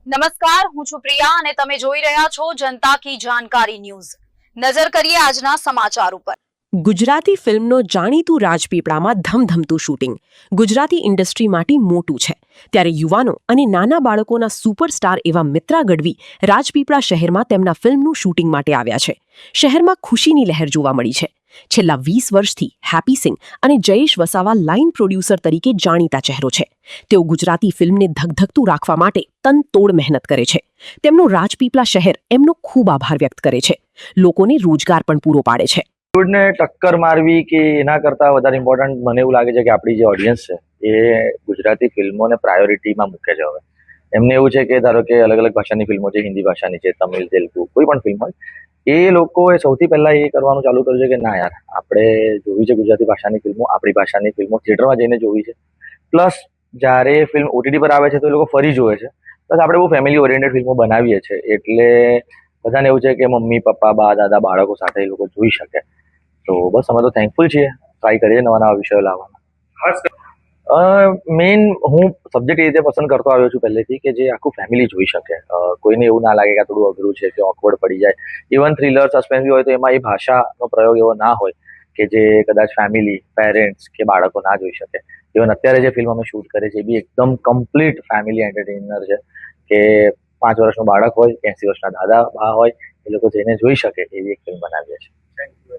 નમસ્કાર, હું છું પ્રિયા અને તમે જોઈ રહ્યા છો જનતા કી જાણકારી ન્યૂઝ। નજર કરીએ આજના સમાચાર ઉપર। ગુજરાતી ફિલ્મનો જાણીતું રાજપીપળામાં ધમધમતું શૂટિંગ ગુજરાતી ઇન્ડસ્ટ્રી માટે મોટું છે, ત્યારે યુવાનો અને નાના બાળકોના સુપરસ્ટાર એવા મિત્રા ગઢવી રાજપીપળા શહેરમાં તેમના ફિલ્મનું શૂટિંગ માટે આવ્યા છે। શહેરમાં ખુશીની લહેર જોવા મળી છે। છેલ્લા 20 વર્ષથી હેપી સિંહ અને જયેશ વસાવા લાઇન પ્રોડ્યુસર તરીકે જાણીતા ચહેરો છે। તેઓ ગુજરાતી ફિલ્મને ધગધગતું રાખવા માટે તનતોડ મહેનત કરે છે। તેમનું રાજપીપળા શહેર એમનો ખૂબ આભાર વ્યક્ત કરે છે, લોકોને રોજગાર પણ પૂરો પાડે છે। બોલિવૂડને ટક્કર મારવી કે એના કરતાં વધારે ઇમ્પોર્ટન્ટ મને એવું લાગે છે કે આપણી જે ઓડિયન્સ છે એ ગુજરાતી ફિલ્મોને પ્રાયોરિટીમાં મૂકે છે। હવે એમને એવું છે કે ધારો કે અલગ અલગ ભાષાની ફિલ્મો છે, હિન્દી ભાષાની છે, તમિલ, તેલુગુ, કોઈ પણ ફિલ્મ હોય, એ લોકોએ સૌથી પહેલાં એ કરવાનું ચાલુ કર્યું છે કે ના યાર, આપણે જોવી છે ગુજરાતી ભાષાની ફિલ્મો, આપણી ભાષાની ફિલ્મો થિયેટરમાં જઈને જોવી છે। પ્લસ જ્યારે ફિલ્મ ઓટીટી પર આવે છે તો એ લોકો ફરી જોવે છે। પ્લસ આપણે બહુ ફેમિલી ઓરિએન્ટેડ ફિલ્મો બનાવીએ છીએ, એટલે બધાને એવું છે કે મમ્મી, પપ્પા, બા, દાદા, બાળકો સાથે એ લોકો જોઈ શકે। તો બસ અમે તો થેન્કફુલ છીએ, ટ્રાય કરીએ નવા નવા વિષયો લાવવાના। મેઇન હું સબ્જેક્ટ એ રીતે પસંદ કરતો આવ્યો છું પહેલેથી કે જે આખું ફેમિલી જોઈ શકે, કોઈને એવું ના લાગે કે આ થોડું અઘરું છે કે ઓકવર્ડ પડી જાય। ઇવન થ્રિલર, સસ્પેન્સ હોય તો એમાં એ ભાષાનો પ્રયોગ એવો ના હોય કે જે કદાચ ફેમિલી, પેરેન્ટ્સ કે બાળકો ના જોઈ શકે। ઇવન અત્યારે જે ફિલ્મ અમે શૂટ કરી છે એ બી એકદમ કમ્પ્લીટ ફેમિલી એન્ટરટેનર છે કે 5 વર્ષનું બાળક હોય કે 80 વર્ષના દાદા બા હોય, એ લોકો જઈને જોઈ શકે એવી એક ફિલ્મ બનાવીએ છીએ। Thank you.